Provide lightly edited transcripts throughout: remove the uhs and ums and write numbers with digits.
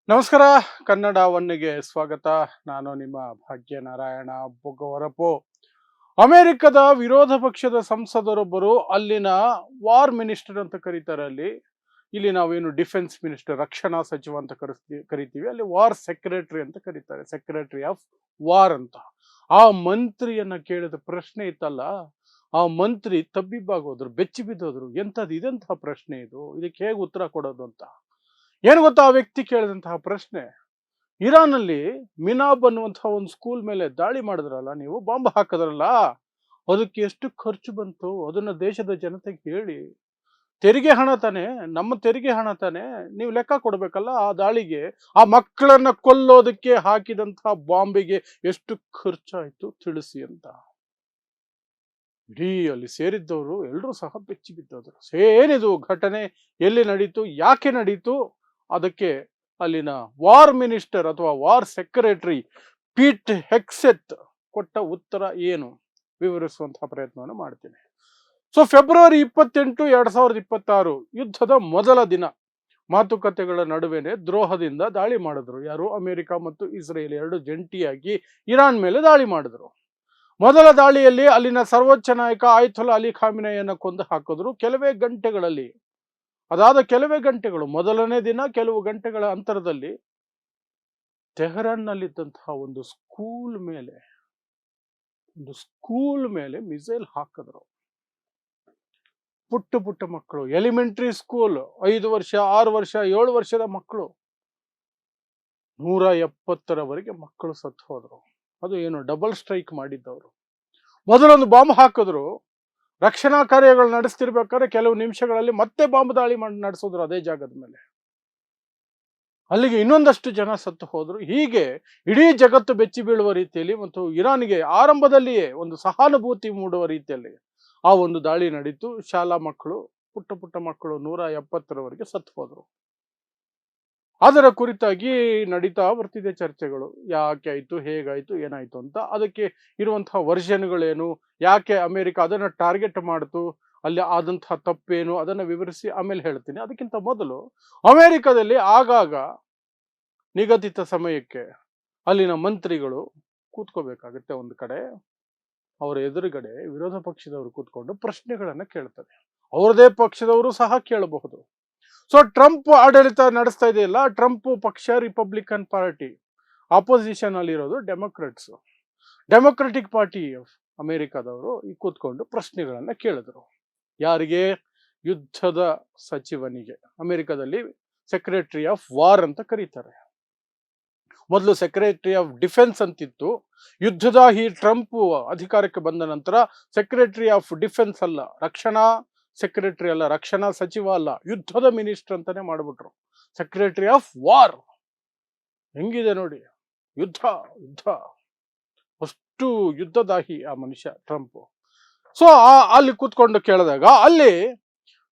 ನಮಸ್ಕಾರ. ಕನ್ನಡ ಒನ್ನಿಗೆ ಸ್ವಾಗತ. ನಾನು ನಿಮ್ಮ ಭಾಗ್ಯನಾರಾಯಣ ಬೊಗ್ಗವರಪು. ಅಮೆರಿಕದ ವಿರೋಧ ಪಕ್ಷದ ಸಂಸದರೊಬ್ಬರು ಅಲ್ಲಿನ ವಾರ್ ಮಿನಿಸ್ಟರ್ ಅಂತ ಕರೀತಾರೆ. ಇಲ್ಲಿ ನಾವೇನು ಡಿಫೆನ್ಸ್ ಮಿನಿಸ್ಟರ್, ರಕ್ಷಣಾ ಸಚಿವ ಅಂತ ಕರಿತೀವಿ. ಅಲ್ಲಿ ವಾರ್ ಸೆಕ್ರೆಟರಿ ಅಂತ ಕರೀತಾರೆ, ಸೆಕ್ರೆಟರಿ ಆಫ್ ವಾರ್ ಅಂತ. ಆ ಮಂತ್ರಿಯನ್ನ ಕೇಳಿದ ಪ್ರಶ್ನೆ ಇತ್ತಲ್ಲ, ಆ ಮಂತ್ರಿ ತಬ್ಬಿಬ್ಬಾಗೋದ್ರು, ಬೆಚ್ಚಿ ಬಿದ್ದೋದ್ರು. ಇದೆಂತಹ ಪ್ರಶ್ನೆ ಇದು, ಇದಕ್ಕೆ ಹೇಗೆ ಉತ್ತರ ಕೊಡೋದು ಅಂತ. ಏನು ಗೊತ್ತಾ ಆ ವ್ಯಕ್ತಿ ಕೇಳಿದಂತಹ ಪ್ರಶ್ನೆ? ಇರಾನ್ ಅಲ್ಲಿ ಮಿನಾಬ್ ಅನ್ನುವಂತಹ ಒಂದು ಸ್ಕೂಲ್ ಮೇಲೆ ದಾಳಿ ಮಾಡಿದ್ರಲ್ಲ, ನೀವು ಬಾಂಬ್ ಹಾಕಿದ್ರಲ್ಲ, ಅದಕ್ಕೆ ಎಷ್ಟು ಖರ್ಚು ಬಂತು ಅದನ್ನ ದೇಶದ ಜನತೆಗೆ ಹೇಳಿ. ತೆರಿಗೆ ಹಣ ತಾನೆ, ನಮ್ಮ ತೆರಿಗೆ ಹಣ ತಾನೆ, ನೀವು ಲೆಕ್ಕ ಕೊಡ್ಬೇಕಲ್ಲ. ಆ ದಾಳಿಗೆ, ಆ ಮಕ್ಕಳನ್ನ ಕೊಲ್ಲೋದಕ್ಕೆ ಹಾಕಿದಂತಹ ಬಾಂಬಿಗೆ ಎಷ್ಟು ಖರ್ಚಾಯ್ತು ತಿಳಿಸಿ ಅಂತ. ಇಡೀ ಅಲ್ಲಿ ಸೇರಿದ್ದವರು ಎಲ್ಲರೂ ಸಹ ಬೆಚ್ಚಿ ಬಿದ್ದೋದ್ರು. ಏನಿದು ಘಟನೆ, ಎಲ್ಲಿ ನಡೀತು, ಯಾಕೆ ನಡೀತು, ಅದಕ್ಕೆ ಅಲ್ಲಿನ ವಾರ್ ಮಿನಿಸ್ಟರ್ ಅಥವಾ ವಾರ್ ಸೆಕ್ರೆಟರಿ ಪೀಟ್ ಹೆಕ್ಸೆತ್ ಕೊಟ್ಟ ಉತ್ತರ ಏನು ವಿವರಿಸುವಂತಹ ಪ್ರಯತ್ನವನ್ನು ಮಾಡ್ತೀನಿ. ಫೆಬ್ರವರಿ 28, 2026 ಯುದ್ಧದ ಮೊದಲ ದಿನ ಮಾತುಕತೆಗಳ ನಡುವೆನೆ ದ್ರೋಹದಿಂದ ದಾಳಿ ಮಾಡಿದ್ರು. ಯಾರು? ಅಮೆರಿಕ ಮತ್ತು ಇಸ್ರೇಲ್ ಎರಡು ಜಂಟಿಯಾಗಿ ಇರಾನ್ ಮೇಲೆ ದಾಳಿ ಮಾಡಿದ್ರು. ಮೊದಲ ದಾಳಿಯಲ್ಲಿ ಅಲ್ಲಿನ ಸರ್ವೋಚ್ಚ ನಾಯಕ ಆಯತುಲ್ಲಾ ಅಲಿ ಖಾಮಿನೆಯನ್ನ ಕೊಂದು ಹಾಕಿದ್ರು ಕೆಲವೇ ಗಂಟೆಗಳಲ್ಲಿ. ಅದಾದ ಕೆಲವೇ ಗಂಟೆಗಳು, ಮೊದಲನೇ ದಿನ ಕೆಲವು ಗಂಟೆಗಳ ಅಂತರದಲ್ಲಿ ತೆಹರಾನ್ನಲ್ಲಿದ್ದಂತಹ ಒಂದು ಸ್ಕೂಲ್ ಮೇಲೆ ಮಿಸೈಲ್ ಹಾಕಿದ್ರು. ಪುಟ್ಟ ಪುಟ್ಟ ಮಕ್ಕಳು, ಎಲಿಮೆಂಟರಿ ಸ್ಕೂಲ್, 5 ವರ್ಷ, 6 ವರ್ಷ, 7 ವರ್ಷದ ಮಕ್ಕಳು, 170ರವರೆಗೆ ಮಕ್ಕಳು ಸತ್ತು ಹೋದ್ರು. ಅದು ಏನು ಡಬಲ್ ಸ್ಟ್ರೈಕ್ ಮಾಡಿದ್ದವರು. ಮೊದಲೊಂದು ಬಾಂಬ್ ಹಾಕಿದ್ರು. ರಕ್ಷಣಾ ಕಾರ್ಯಗಳು ನಡೆಸ್ತಿರ್ಬೇಕಾದ್ರೆ ಕೆಲವು ನಿಮಿಷಗಳಲ್ಲಿ ಮತ್ತೆ ಬಾಂಬ್ ದಾಳಿ ನಡೆಸಿದ್ರು ಅದೇ ಜಾಗದ ಮೇಲೆ. ಅಲ್ಲಿಗೆ ಇನ್ನೊಂದಷ್ಟು ಜನ ಸತ್ತು ಹೋದ್ರು. ಹೀಗೆ ಇಡೀ ಜಗತ್ತು ಬೆಚ್ಚಿ ಬೀಳುವ ರೀತಿಯಲ್ಲಿ ಮತ್ತು ಇರಾನ್ಗೆ ಆರಂಭದಲ್ಲಿಯೇ ಒಂದು ಸಹಾನುಭೂತಿ ಮೂಡುವ ರೀತಿಯಲ್ಲಿ ಆ ಒಂದು ದಾಳಿ ನಡೀತು. ಶಾಲಾ ಮಕ್ಕಳು, ಪುಟ್ಟ ಪುಟ್ಟ ಮಕ್ಕಳು 170ರವರೆಗೆ ಸತ್ತು ಹೋದ್ರು. ಅದರ ಕುರಿತಾಗಿ ನಡೀತಾ ಬರ್ತಿದೆ ಚರ್ಚೆಗಳು. ಯಾಕೆ ಆಯ್ತು, ಹೇಗಾಯ್ತು, ಏನಾಯ್ತು ಅಂತ. ಅದಕ್ಕೆ ಇರುವಂತಹ ವರ್ಷನ್ಗಳೇನು, ಯಾಕೆ ಅಮೆರಿಕ ಅದನ್ನ ಟಾರ್ಗೆಟ್ ಮಾಡ್ತು, ಅಲ್ಲಿ ಆದಂತಹ ತಪ್ಪೇನು, ಅದನ್ನ ವಿವರಿಸಿ ಆಮೇಲೆ ಹೇಳ್ತೀನಿ. ಅದಕ್ಕಿಂತ ಮೊದಲು, ಅಮೆರಿಕದಲ್ಲಿ ಆಗಾಗ ನಿಗದಿತ ಸಮಯಕ್ಕೆ ಅಲ್ಲಿನ ಮಂತ್ರಿಗಳು ಕೂತ್ಕೋಬೇಕಾಗುತ್ತೆ ಒಂದು ಕಡೆ. ಅವರ ಎದುರುಗಡೆ ವಿರೋಧ ಪಕ್ಷದವರು ಕೂತ್ಕೊಂಡು ಪ್ರಶ್ನೆಗಳನ್ನ ಕೇಳ್ತಾರೆ. ಅವರದೇ ಪಕ್ಷದವರು ಸಹ ಕೇಳಬಹುದು. ಟ್ರಂಪ್ ಆಡಳಿತ ನಡೆಸ್ತಾ ಇದೆಯಲ್ಲ, ಟ್ರಂಪ್ ಪಕ್ಷ ರಿಪಬ್ಲಿಕನ್ ಪಾರ್ಟಿ, ಆಪೋಸಿಷನ್ ಅಲ್ಲಿರೋದು ಡೆಮೊಕ್ರೆಟಿಕ್ ಪಾರ್ಟಿ ಆಫ್ ಅಮೆರಿಕದವರು ಕೂತ್ಕೊಂಡು ಪ್ರಶ್ನೆಗಳನ್ನ ಕೇಳಿದ್ರು. ಯಾರಿಗೆ? ಯುದ್ಧದ ಸಚಿವನಿಗೆ. ಅಮೆರಿಕದಲ್ಲಿ ಸೆಕ್ರೆಟರಿ ಆಫ್ ವಾರ್ ಅಂತ ಕರೀತಾರೆ. ಮೊದಲು ಸೆಕ್ರೆಟರಿ ಆಫ್ ಡಿಫೆನ್ಸ್ ಅಂತಿತ್ತು. ಯುದ್ಧದ ಈ ಟ್ರಂಪ್ ಅಧಿಕಾರಕ್ಕೆ ಬಂದ ನಂತರ ಸೆಕ್ರೆಟರಿ ಆಫ್ ಡಿಫೆನ್ಸ್ ಅಲ್ಲ, ರಕ್ಷಣಾ ಸೆಕ್ರೆಟರಿ ಅಲ್ಲ, ರಕ್ಷಣಾ ಸಚಿವ ಅಲ್ಲ, ಯುದ್ಧದ ಮಿನಿಸ್ಟರ್ ಅಂತಾನೆ ಮಾಡ್ಬಿಟ್ರು. Secretary of war. ಹೆಂಗಿದೆ ನೋಡಿ, ಯುದ್ಧ ಯುದ್ಧ, ಅಷ್ಟು ಯುದ್ಧದಾಹಿ ಆ ಮನುಷ್ಯ ಟ್ರಂಪ್. ಅಲ್ಲಿ ಕೂತ್ಕೊಂಡು ಕೇಳಿದಾಗ, ಅಲ್ಲಿ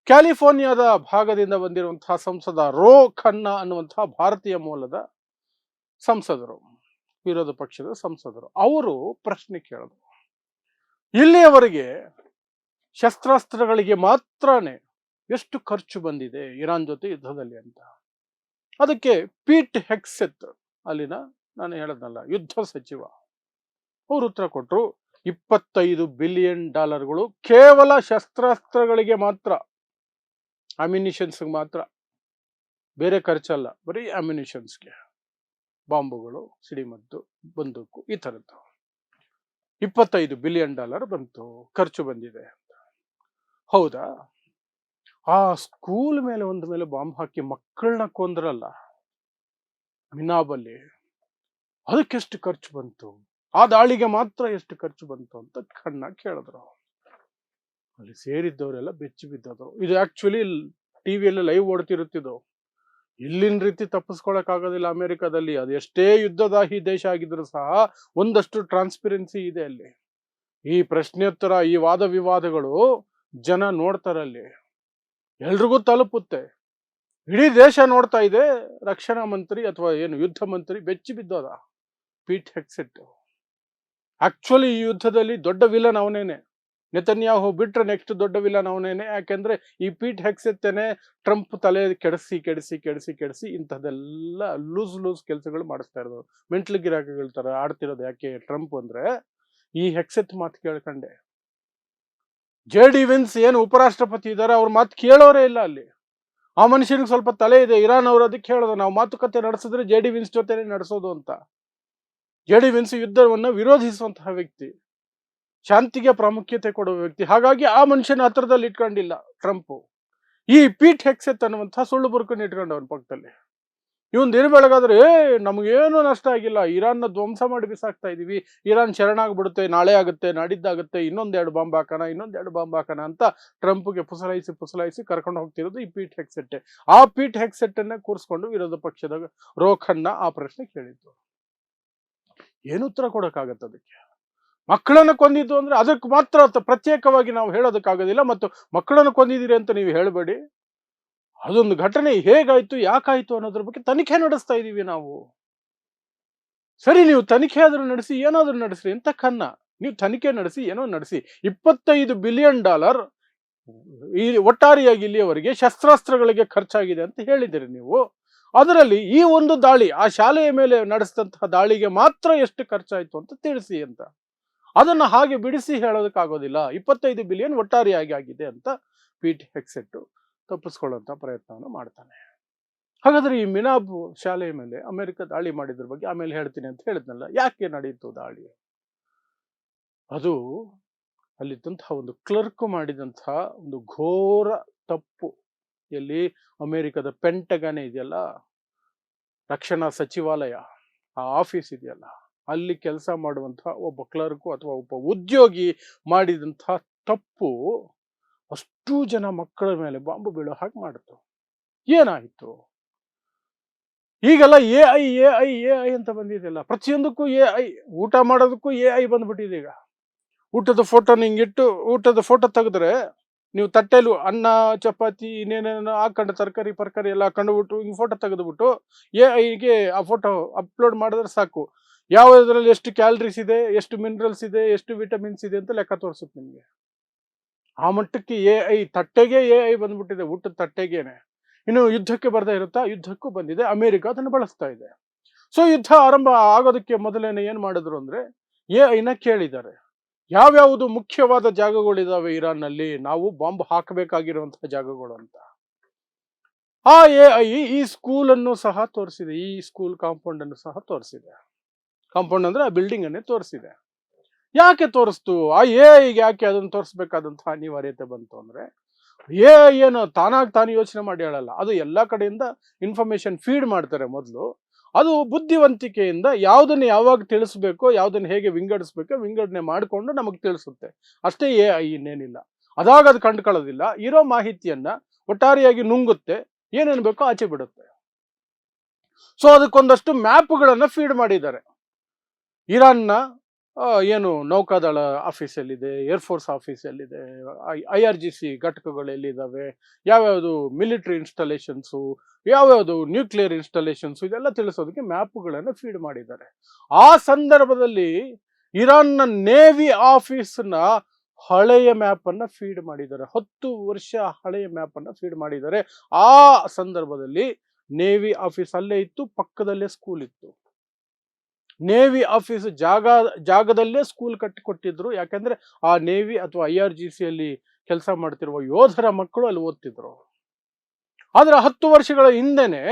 ಕ್ಯಾಲಿಫೋರ್ನಿಯಾದ ಭಾಗದಿಂದ ಬಂದಿರುವಂತಹ ಸಂಸದ ರೋ ಖನ್ನಾ ಅನ್ನುವಂತಹ ಭಾರತೀಯ ಮೂಲದ ಸಂಸದರು, ವಿರೋಧ ಪಕ್ಷದ ಸಂಸದರು, ಅವರು ಪ್ರಶ್ನೆ ಕೇಳಿದ್ರು. ಇಲ್ಲಿಯವರೆಗೆ ಶಸ್ತ್ರಾಸ್ತ್ರಗಳಿಗೆ ಮಾತ್ರನೇ ಎಷ್ಟು ಖರ್ಚು ಬಂದಿದೆ ಇರಾನ್ ಜೊತೆ ಯುದ್ಧದಲ್ಲಿ ಅಂತ. ಅದಕ್ಕೆ ಪೀಟ್ ಹೆಕ್ಸೆತ್, ಅಲ್ಲಿನ ನಾನು ಹೇಳದ್ನಲ್ಲ ಯುದ್ಧ ಸಚಿವ, ಅವರು ಉತ್ತರ ಕೊಟ್ಟರು. $25 ಬಿಲಿಯನ್ ಕೇವಲ ಶಸ್ತ್ರಾಸ್ತ್ರಗಳಿಗೆ ಮಾತ್ರ, ಅಮ್ಯುನಿಷನ್ಸ್ಗೆ ಮಾತ್ರ, ಬೇರೆ ಖರ್ಚಲ್ಲ, ಬರೀ ಅಮ್ಯುನಿಷನ್ಸ್ಗೆ, ಬಾಂಬುಗಳು, ಸಿಡಿಮದ್ದು, ಬಂದೂಕು, ಈ ಥರದ್ದು. $25 ಬಿಲಿಯನ್ ಬಂತು, ಖರ್ಚು ಬಂದಿದೆ. ಹೌದಾ? ಆ ಸ್ಕೂಲ್ ಮೇಲೆ ಒಂದ ಮೇಲೆ ಬಾಂಬ್ ಹಾಕಿ ಮಕ್ಕಳನ್ನ ಕೊಂದ್ರಲ್ಲ ಮಿನಾಬಲ್ಲಿ, ಅದಕ್ಕೆಷ್ಟು ಖರ್ಚು ಬಂತು, ಆ ದಾಳಿಗೆ ಮಾತ್ರ ಎಷ್ಟು ಖರ್ಚು ಬಂತು ಅಂತ ಖನ್ನಾ ಕೇಳಿದ್ರು. ಅಲ್ಲಿ ಸೇರಿದ್ದವರೆಲ್ಲ ಬೆಚ್ಚಿ ಬಿದ್ದದ್ರು. ಇದು ಆಕ್ಚುಲಿ ಟಿವಿಯಲ್ಲಿ ಲೈವ್ ಓಡ್ತಿರುತ್ತಿದ್ದು. ಇಲ್ಲಿನ ರೀತಿ ತಪ್ಪಿಸ್ಕೊಳಕ್ ಆಗೋದಿಲ್ಲ ಅಮೆರಿಕದಲ್ಲಿ. ಅದು ಎಷ್ಟೇ ಯುದ್ಧದಾಹಿ ದೇಶ ಆಗಿದ್ರು ಸಹ ಒಂದಷ್ಟು ಟ್ರಾನ್ಸ್ಪರೆನ್ಸಿ ಇದೆ ಅಲ್ಲಿ. ಈ ಪ್ರಶ್ನೆಯೋತ್ತರ, ಈ ವಾದ ವಿವಾದಗಳು ಜನ ನೋಡ್ತಾರಲ್ಲಿ, ಎಲ್ರಿಗೂ ತಲುಪುತ್ತೆ. ಇಡೀ ದೇಶ ನೋಡ್ತಾ ಇದೆ. ರಕ್ಷಣಾ ಮಂತ್ರಿ ಅಥವಾ ಏನು ಯುದ್ಧ ಮಂತ್ರಿ ಬೆಚ್ಚಿ ಬಿದ್ದೋದ, ಪೀಟ್ ಹೆಕ್ಸೆಟ್. ಆಕ್ಚುಲಿ ಈ ಯುದ್ಧದಲ್ಲಿ ದೊಡ್ಡ ವಿಲನ್ ಅವನೇನೆ. ನೆತನ್ಯಾಹು ಬಿಟ್ರೆ ನೆಕ್ಸ್ಟ್ ದೊಡ್ಡ ವಿಲನ್ ಅವನೇನೆ. ಯಾಕೆಂದ್ರೆ ಈ ಪೀಟ್ ಹೆಕ್ಸೆತ್ತೇನೆ ಟ್ರಂಪ್ ತಲೆ ಕೆಡಿಸಿ ಕೆಡಿಸಿ ಕೆಡಿಸಿ ಕೆಡಿಸಿ ಇಂಥದ್ದೆಲ್ಲ ಲೂಸ್ ಕೆಲಸಗಳು ಮಾಡಿಸ್ತಾ ಇರೋದು. ಮೆಂಟ್ಲು ಗಿರಾಕಿಗಳ ತರ ಆಡ್ತಿರೋದು. ಯಾಕೆ ಟ್ರಂಪ್ ಅಂದ್ರೆ ಈ ಹೆಕ್ಸೆತ್ ಮಾತು ಕೇಳ್ಕಂಡೆ. JD ವಿನ್ಸ್ ಏನು ಉಪರಾಷ್ಟ್ರಪತಿ ಇದ್ದಾರೆ, ಅವ್ರ ಮಾತು ಕೇಳೋರೇ ಇಲ್ಲ ಅಲ್ಲಿ. ಆ ಮನುಷ್ಯನಿಗೆ ಸ್ವಲ್ಪ ತಲೆ ಇದೆ. ಇರಾನ್ ಅವರು ಅದಕ್ಕೆ ಹೇಳೋದು, ನಾವು ಮಾತುಕತೆ ನಡೆಸಿದ್ರೆ JD ವಿನ್ಸ್ ಜೊತೆನೆ ನಡೆಸೋದು ಅಂತ. JD ವಿನ್ಸ್ ಯುದ್ಧವನ್ನ ವಿರೋಧಿಸುವಂತಹ ವ್ಯಕ್ತಿ, ಶಾಂತಿಗೆ ಪ್ರಾಮುಖ್ಯತೆ ಕೊಡುವ ವ್ಯಕ್ತಿ. ಹಾಗಾಗಿ ಆ ಮನುಷ್ಯನ ಹತ್ರದಲ್ಲಿ ಇಟ್ಕೊಂಡಿಲ್ಲ ಟ್ರಂಪ್. ಈ ಪೀಟ್ ಹೆಕ್ಸೆತ್ ಅನ್ನುವಂತಹ ಸುಳ್ಳು ಬುರುಕನ್ನು ಇಟ್ಕೊಂಡು ಅವನ ಪಕ್ಕದಲ್ಲಿ. ಇವನ್ ದಿನ ಬೆಳಗಾದ್ರೆ ನಮಗೇನು ನಷ್ಟ ಆಗಿಲ್ಲ, ಇರಾನ್ನ ಧ್ವಂಸ ಮಾಡಿ ಬಿಸಾಕ್ತಾ ಇದೀವಿ, ಇರಾನ್ ಶರಣಾಗ್ಬಿಡುತ್ತೆ, ನಾಳೆ ಆಗುತ್ತೆ, ನಾಡಿದ್ದಾಗುತ್ತೆ, ಇನ್ನೊಂದೆರಡು ಬಾಂಬ್ ಹಾಕೋಣ ಅಂತ ಟ್ರಂಪ್ಗೆ ಪುಸಲಾಯಿಸಿ ಕರ್ಕೊಂಡು ಹೋಗ್ತಿರೋದು ಈ ಪೀಟ್ ಹೆಕ್ಸೆಟ್ಟೆ. ಆ ಪೀಟ್ ಹೆಕ್ಸೆಟ್ಟನ್ನೇ ಕೂರಿಸ್ಕೊಂಡು ವಿರೋಧ ಪಕ್ಷದ ರೋಖನ್ನ ಆ ಪ್ರಶ್ನೆ ಕೇಳಿದ್ದು. ಏನು ಉತ್ತರ ಕೊಡೋಕ್ಕಾಗತ್ತೆ ಅದಕ್ಕೆ? ಮಕ್ಕಳನ್ನು ಕೊಂದಿದ್ದು ಅಂದ್ರೆ ಅದಕ್ಕೆ ಮಾತ್ರ ಪ್ರತ್ಯೇಕವಾಗಿ ನಾವು ಹೇಳೋದಕ್ಕಾಗೋದಿಲ್ಲ. ಮತ್ತು ಮಕ್ಕಳನ್ನು ಕೊಂದಿದ್ದೀರಿ ಅಂತ ನೀವು ಹೇಳಬೇಡಿ. ಅದೊಂದು ಘಟನೆ ಹೇಗಾಯ್ತು, ಯಾಕಾಯ್ತು ಅನ್ನೋದ್ರ ಬಗ್ಗೆ ತನಿಖೆ ನಡೆಸ್ತಾ ಇದೀವಿ ನಾವು. ಸರಿ, ನೀವು ತನಿಖೆ ಆದ್ರೂ ನಡೆಸಿ, ಏನಾದ್ರೂ ನಡೆಸ್ರಿ ಅಂತ ಕನ್ನ. ನೀವು ತನಿಖೆ ನಡೆಸಿ, ಏನೋ ನಡೆಸಿ. $25 ಬಿಲಿಯನ್ ಈ ಒಟ್ಟಾರೆಯಾಗಿ ಇಲ್ಲಿಯವರೆಗೆ ಶಸ್ತ್ರಾಸ್ತ್ರಗಳಿಗೆ ಖರ್ಚಾಗಿದೆ ಅಂತ ಹೇಳಿದಿರಿ ನೀವು. ಅದರಲ್ಲಿ ಈ ಒಂದು ದಾಳಿ, ಆ ಶಾಲೆಯ ಮೇಲೆ ನಡೆಸಿದಂತಹ ದಾಳಿಗೆ ಮಾತ್ರ ಎಷ್ಟು ಖರ್ಚಾಯ್ತು ಅಂತ ತಿಳಿಸಿ ಅಂತ. ಅದನ್ನ ಹಾಗೆ ಬಿಡಿಸಿ ಹೇಳೋದಕ್ಕಾಗೋದಿಲ್ಲ. 25 ಬಿಲಿಯನ್ ಒಟ್ಟಾರೆಯಾಗಿ ಆಗಿದೆ ಅಂತ ಪೀಟ್ ಹೆಕ್ಸೆಟ್ ತಪ್ಪಿಸ್ಕೊಳ್ಳುವಂತ ಪ್ರಯತ್ನವನ್ನು ಮಾಡ್ತಾನೆ. ಹಾಗಾದ್ರೆ ಈ ಮಿನಾಬ್ ಶಾಲೆಯ ಮೇಲೆ ಅಮೆರಿಕ ದಾಳಿ ಮಾಡಿದ್ರ ಬಗ್ಗೆ ಆಮೇಲೆ ಹೇಳ್ತೀನಿ ಅಂತ ಹೇಳಿದ್ನಲ್ಲ, ಯಾಕೆ ನಡೀತು ದಾಳಿ? ಅದು ಅಲ್ಲಿದ್ದಂತಹ ಒಂದು ಕ್ಲರ್ಕ್ ಮಾಡಿದಂತಹ ಒಂದು ಘೋರ ತಪ್ಪು. ಎಲ್ಲಿ? ಅಮೆರಿಕದ ಪೆಂಟಗನ್ ಇದೆಯಲ್ಲ, ರಕ್ಷಣಾ ಸಚಿವಾಲಯ, ಆ ಆಫೀಸ್ ಇದೆಯಲ್ಲ, ಅಲ್ಲಿ ಕೆಲಸ ಮಾಡುವಂತಹ ಒಬ್ಬ ಕ್ಲರ್ಕು ಅಥವಾ ಒಬ್ಬ ಉದ್ಯೋಗಿ ಮಾಡಿದಂತಹ ತಪ್ಪು ಅಷ್ಟೂ ಜನ ಮಕ್ಕಳ ಮೇಲೆ ಬಾಂಬು ಬೀಳೋ ಹಾಗೆ ಮಾಡಿತು. ಏನಾಯಿತು? ಈಗೆಲ್ಲ AI ಅಂತ ಬಂದಿದೆಯಲ್ಲ, ಪ್ರತಿಯೊಂದಕ್ಕೂ AI. ಊಟ ಮಾಡೋದಕ್ಕೂ AI ಬಂದ್ಬಿಟ್ಟಿದೆ. ಈಗ ಊಟದ ಫೋಟೋನ ಹಿಂಗಿಟ್ಟು ಊಟದ ಫೋಟೋ ತೆಗೆದ್ರೆ, ನೀವು ತಟ್ಟೆಲು ಅನ್ನ ಚಪಾತಿ ಇನ್ನೇನೇನೋ ಹಾಕೊಂಡು ತರಕಾರಿ ಎಲ್ಲ ಹಾಕೊಂಡ್ಬಿಟ್ಟು ಹಿಂಗೆ ಫೋಟೋ ತೆಗೆದ್ಬಿಟ್ಟು AIಗೆ ಆ ಫೋಟೋ ಅಪ್ಲೋಡ್ ಮಾಡಿದ್ರೆ ಸಾಕು. ಯಾವುದ್ರಲ್ಲಿ ಎಷ್ಟು ಕ್ಯಾಲರೀಸ್ ಇದೆ, ಎಷ್ಟು ಮಿನರಲ್ಸ್ ಇದೆ, ಎಷ್ಟು ವಿಟಮಿನ್ಸ್ ಇದೆ ಅಂತ ಲೆಕ್ಕ ತೋರಿಸುತ್ತೆ ನಿಮಗೆ. ಆ ಮಟ್ಟಕ್ಕೆ AI, ತಟ್ಟೆಗೆ AI ಬಂದ್ಬಿಟ್ಟಿದೆ, ಊಟದ ತಟ್ಟೆಗೇನೆ. ಇನ್ನು ಯುದ್ಧಕ್ಕೆ ಬರ್ದೇ ಇರುತ್ತಾ? ಯುದ್ಧಕ್ಕೂ ಬಂದಿದೆ. ಅಮೆರಿಕ ಅದನ್ನು ಬಳಸ್ತಾ ಇದೆ. ಸೊ ಯುದ್ಧ ಆರಂಭ ಆಗೋದಕ್ಕೆ ಮೊದಲೇನೆ ಏನ್ ಮಾಡಿದ್ರು ಅಂದ್ರೆ, AIನ ಕೇಳಿದ್ದಾರೆ, ಯಾವ್ಯಾವುದು ಮುಖ್ಯವಾದ ಜಾಗಗಳಿದಾವೆ ಇರಾನ್ನಲ್ಲಿ, ನಾವು ಬಾಂಬ್ ಹಾಕಬೇಕಾಗಿರುವಂತಹ ಜಾಗಗಳು ಅಂತ. ಆ AI ಈ ಸ್ಕೂಲ್ ಅನ್ನು ಸಹ ತೋರಿಸಿದೆ, ಈ ಸ್ಕೂಲ್ ಕಾಂಪೌಂಡ್ ಅನ್ನು ಸಹ ತೋರಿಸಿದೆ. ಕಾಂಪೌಂಡ್ ಅಂದ್ರೆ ಆ ಬಿಲ್ಡಿಂಗ್ ಅನ್ನೇ ತೋರಿಸಿದೆ. ಯಾಕೆ ತೋರಿಸ್ತು? ಆ AIಗೆ ಯಾಕೆ ಅದನ್ನು ತೋರಿಸ್ಬೇಕಾದಂತಹ ಅನಿವಾರ್ಯತೆ ಬಂತು ಅಂದ್ರೆ, AI ಏನು ತಾನಾಗಿ ಯೋಚನೆ ಮಾಡಿ ಹೇಳಲ್ಲ. ಅದು ಎಲ್ಲಾ ಕಡೆಯಿಂದ ಇನ್ಫಾರ್ಮೇಶನ್ ಫೀಡ್ ಮಾಡ್ತಾರೆ ಮೊದಲು. ಅದು ಬುದ್ಧಿವಂತಿಕೆಯಿಂದ ಯಾವುದನ್ನು ಯಾವಾಗ ತಿಳಿಸ್ಬೇಕೋ, ಯಾವುದನ್ನು ಹೇಗೆ ವಿಂಗಡಣೆ ಮಾಡಿಕೊಂಡು ನಮಗೆ ತಿಳಿಸುತ್ತೆ ಅಷ್ಟೇ. AI ಇನ್ನೇನಿಲ್ಲ. ಅದಾಗ ಅದು ಕಂಡುಕೊಳ್ಳೋದಿಲ್ಲ. ಇರೋ ಮಾಹಿತಿಯನ್ನ ಒಟ್ಟಾರೆಯಾಗಿ ನುಂಗುತ್ತೆ, ಏನೇನು ಬೇಕೋ ಆಚೆ ಬಿಡುತ್ತೆ. ಸೊ ಅದಕ್ಕೊಂದಷ್ಟು ಮ್ಯಾಪ್ಗಳನ್ನ ಫೀಡ್ ಮಾಡಿದ್ದಾರೆ. ಇರಾನ್ನ ಏನು ನೌಕಾದಳ ಆಫೀಸಲ್ಲಿದೆ, ಏರ್ಫೋರ್ಸ್ ಆಫೀಸಲ್ಲಿದೆ, IRGC ಘಟಕಗಳು ಎಲ್ಲಿದ್ದಾವೆ, ಯಾವ್ಯಾವುದು ಮಿಲಿಟರಿ ಇನ್ಸ್ಟಾಲೇಷನ್ಸು, ಯಾವ್ಯಾವುದು ನ್ಯೂಕ್ಲಿಯರ್ ಇನ್ಸ್ಟಾಲೇಷನ್ಸು, ಇದೆಲ್ಲ ತಿಳಿಸೋದಕ್ಕೆ ಮ್ಯಾಪ್ಗಳನ್ನು ಫೀಡ್ ಮಾಡಿದ್ದಾರೆ. ಆ ಸಂದರ್ಭದಲ್ಲಿ ಇರಾನ್ನ ನೇವಿ ಆಫೀಸ್ನ ಹಳೆಯ ಮ್ಯಾಪ್ ಅನ್ನ ಫೀಡ್ ಮಾಡಿದ್ದಾರೆ. 10 ವರ್ಷ ಹಳೆಯ ಮ್ಯಾಪ್ ಅನ್ನ ಫೀಡ್ ಮಾಡಿದ್ದಾರೆ. ಆ ಸಂದರ್ಭದಲ್ಲಿ ನೇವಿ ಆಫೀಸ್ ಅಲ್ಲೇ ಇತ್ತು, ಪಕ್ಕದಲ್ಲೇ ಸ್ಕೂಲ್ ಇತ್ತು. ನೇವಿ ಆಫೀಸ್ ಜಾಗದಲ್ಲೇ ಸ್ಕೂಲ್ ಕಟ್ಟಿಕೊಟ್ಟಿದ್ರು. ಯಾಕಂದ್ರೆ ಆ ನೇವಿ ಅಥವಾ IRGC ಅಲ್ಲಿ ಕೆಲಸ ಮಾಡ್ತಿರುವ ಯೋಧರ ಮಕ್ಕಳು ಅಲ್ಲಿ ಓದ್ತಿದ್ರು. ಆದ್ರೆ 10 ವರ್ಷಗಳ ಹಿಂದೆನೆ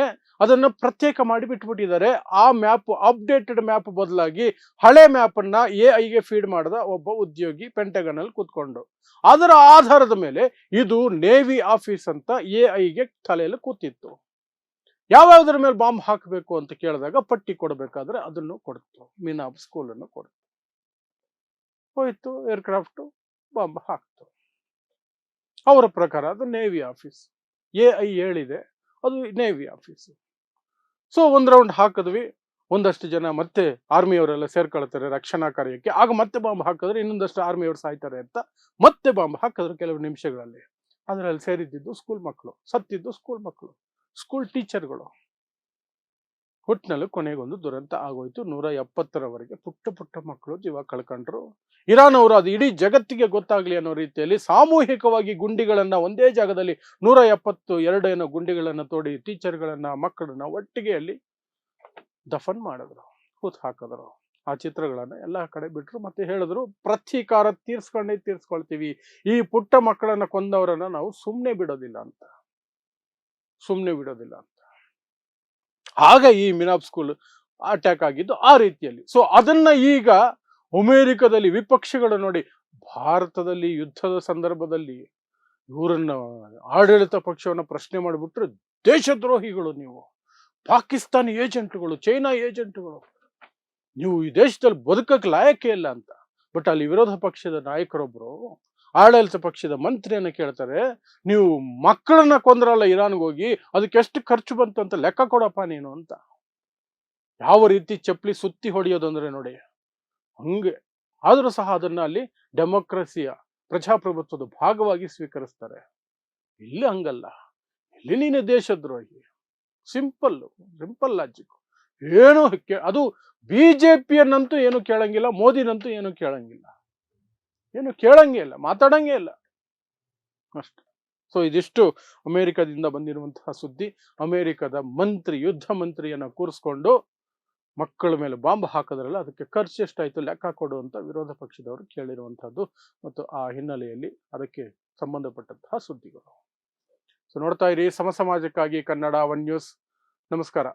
ಅದನ್ನ ಪ್ರತ್ಯೇಕ ಮಾಡಿ ಬಿಟ್ಬಿಟ್ಟಿದ್ದಾರೆ. ಆ ಮ್ಯಾಪ್, ಅಪ್ಡೇಟೆಡ್ ಮ್ಯಾಪ್ ಬದಲಾಗಿ ಹಳೆ ಮ್ಯಾಪ್ ಅನ್ನ AIಗೆ ಫೀಡ್ ಮಾಡಿದ ಒಬ್ಬ ಉದ್ಯೋಗಿ ಪೆಂಟಗನ್ ಅಲ್ಲಿ ಕೂತ್ಕೊಂಡು, ಅದರ ಆಧಾರದ ಮೇಲೆ ಇದು ನೇವಿ ಆಫೀಸ್ ಅಂತ AIಗೆ ತಲೆಯಲ್ಲಿ ಕೂತಿತ್ತು. ಯಾವ್ಯಾವ್ದ್ರ ಮೇಲೆ ಬಾಂಬ್ ಹಾಕಬೇಕು ಅಂತ ಕೇಳಿದಾಗ ಪಟ್ಟಿ ಕೊಡಬೇಕಾದ್ರೆ ಅದನ್ನು ಕೊಡ್ತು. ಮಿನಾಬ್ ಸ್ಕೂಲ್ ಅನ್ನು ಕೊಡ್ತು. ಹೋಯ್ತು, ಏರ್ಕ್ರಾಫ್ಟ್ ಬಾಂಬ್ ಹಾಕ್ತು. ಅವರ ಪ್ರಕಾರ ಅದು ನೇವಿ ಆಫೀಸ್. AI ಹೇಳಿದೆ ಅದು ನೇವಿ ಆಫೀಸ್. ಸೊ ಒಂದ್ ರೌಂಡ್ ಹಾಕಿದ್ವಿ. ಒಂದಷ್ಟು ಜನ ಮತ್ತೆ ಆರ್ಮಿಯವರೆಲ್ಲ ಸೇರ್ಕೊಳ್ತಾರೆ ರಕ್ಷಣಾ ಕಾರ್ಯಕ್ಕೆ. ಆಗ ಮತ್ತೆ ಬಾಂಬ್ ಹಾಕಿದ್ರೆ ಇನ್ನೊಂದಷ್ಟು ಆರ್ಮಿಯವರು ಸಾಯ್ತಾರೆ ಅಂತ ಮತ್ತೆ ಬಾಂಬ್ ಹಾಕಿದ್ರು ಕೆಲವು ನಿಮಿಷಗಳಲ್ಲಿ. ಅದರಲ್ಲಿ ಸೇರಿದ್ದು ಸ್ಕೂಲ್ ಮಕ್ಕಳು, ಸತ್ತಿದ್ದು ಸ್ಕೂಲ್ ಮಕ್ಕಳು, ಸ್ಕೂಲ್ ಟೀಚರ್ಗಳು. ಒಟ್ಟಿನಲ್ಲಿ ಕೊನೆಗೊಂದು ದುರಂತ ಆಗೋಯ್ತು. 170ರವರೆಗೆ ಪುಟ್ಟ ಪುಟ್ಟ ಮಕ್ಕಳು ಜೀವ ಕಳ್ಕೊಂಡ್ರು. ಇರಾನ್ ಅವರು ಅದು ಇಡೀ ಜಗತ್ತಿಗೆ ಗೊತ್ತಾಗ್ಲಿ ಅನ್ನೋ ರೀತಿಯಲ್ಲಿ ಸಾಮೂಹಿಕವಾಗಿ ಗುಂಡಿಗಳನ್ನ ಒಂದೇ ಜಾಗದಲ್ಲಿ 172 ಏನೋ ಗುಂಡಿಗಳನ್ನ ತೋಡಿ ಟೀಚರ್ಗಳನ್ನ ಮಕ್ಕಳನ್ನ ಒಟ್ಟಿಗೆ ಅಲ್ಲಿ ದಫನ್ ಮಾಡಿದ್ರು, ಕೂತ್ ಹಾಕಿದ್ರು. ಆ ಚಿತ್ರಗಳನ್ನ ಎಲ್ಲಾ ಕಡೆ ಬಿಟ್ರು. ಮತ್ತೆ ಹೇಳಿದ್ರು, ಪ್ರತೀಕಾರ ತೀರ್ಸ್ಕೊಳ್ತೀವಿ, ಈ ಪುಟ್ಟ ಮಕ್ಕಳನ್ನ ಕೊಂದವರನ್ನ ನಾವು ಸುಮ್ನೆ ಬಿಡೋದಿಲ್ಲ ಅಂತ. ಆಗ ಈ ಮಿನಾಬ್ ಸ್ಕೂಲ್ ಅಟ್ಯಾಕ್ ಆಗಿದ್ದು ಆ ರೀತಿಯಲ್ಲಿ. ಸೊ ಅದನ್ನ ಈಗ ಅಮೆರಿಕದಲ್ಲಿ ವಿಪಕ್ಷಗಳು ನೋಡಿ, ಭಾರತದಲ್ಲಿ ಯುದ್ಧದ ಸಂದರ್ಭದಲ್ಲಿ ಇವರನ್ನ ಆಡಳಿತ ಪಕ್ಷವನ್ನ ಪ್ರಶ್ನೆ ಮಾಡಿಬಿಟ್ರೆ ದೇಶದ್ರೋಹಿಗಳು ನೀವು, ಪಾಕಿಸ್ತಾನಿ ಏಜೆಂಟ್ಗಳು, ಚೈನಾ ಏಜೆಂಟ್ಗಳು, ನೀವು ಈ ದೇಶದಲ್ಲಿ ಬದುಕಕ್ಕೆ ಲಾಯಕ್ಕೆ ಇಲ್ಲ ಅಂತ. ಬಟ್ ಅಲ್ಲಿ ವಿರೋಧ ಪಕ್ಷದ ನಾಯಕರೊಬ್ರು ಆಡಳಿತ ಪಕ್ಷದ ಮಂತ್ರಿಯನ್ನ ಕೇಳ್ತಾರೆ, ನೀವು ಮಕ್ಕಳನ್ನ ಕೊಂದ್ರಲ್ಲ ಇರಾನ್ಗೆ ಹೋಗಿ, ಅದಕ್ಕೆ ಎಷ್ಟು ಖರ್ಚು ಬಂತು ಅಂತ ಲೆಕ್ಕ ಕೊಡಪ್ಪ ನೀನು ಅಂತ. ಯಾವ ರೀತಿ ಚಪ್ಪಲಿ ಸುತ್ತಿ ಹೊಡೆಯೋದಂದ್ರೆ ನೋಡಿ ಹಂಗೆ. ಆದ್ರೂ ಸಹ ಅದನ್ನ ಅಲ್ಲಿ ಡೆಮೋಕ್ರಸಿಯ ಪ್ರಜಾಪ್ರಭುತ್ವದ ಭಾಗವಾಗಿ ಸ್ವೀಕರಿಸ್ತಾರೆ. ಇಲ್ಲಿ ಹಂಗಲ್ಲ, ಇಲ್ಲಿ ನೀನು ದೇಶದ್ರೋಹಿ. Simple logic. ಏನು ಅದು ಬಿಜೆಪಿಯನ್ನಂತೂ ಏನು ಕೇಳಂಗಿಲ್ಲ, ಮೋದಿನಂತೂ ಏನು ಕೇಳಂಗಿಲ್ಲ, ಮಾತಾಡಂಗೇ ಇಲ್ಲ ಅಷ್ಟೆ. ಸೊ ಇದಿಷ್ಟು ಅಮೆರಿಕದಿಂದ ಬಂದಿರುವಂತಹ ಸುದ್ದಿ. ಅಮೆರಿಕದ ಯುದ್ಧ ಮಂತ್ರಿಯನ್ನ ಕೂರಿಸ್ಕೊಂಡು ಮಕ್ಕಳ ಮೇಲೆ ಬಾಂಬ್ ಹಾಕಿದ್ರಲ್ಲ, ಅದಕ್ಕೆ ಖರ್ಚು ಎಷ್ಟಾಯ್ತು ಲೆಕ್ಕ ಕೊಡು ಅಂತ ವಿರೋಧ ಪಕ್ಷದವರು ಕೇಳಿರುವಂತಹದ್ದು ಮತ್ತು ಆ ಹಿನ್ನೆಲೆಯಲ್ಲಿ ಅದಕ್ಕೆ ಸಂಬಂಧಪಟ್ಟಂತಹ ಸುದ್ದಿಗಳು. ಸೊ ನೋಡ್ತಾ ಇರಿ ಸಮಾಜಕ್ಕಾಗಿ ಕನ್ನಡ 1 ನ್ಯೂಸ್. ನಮಸ್ಕಾರ.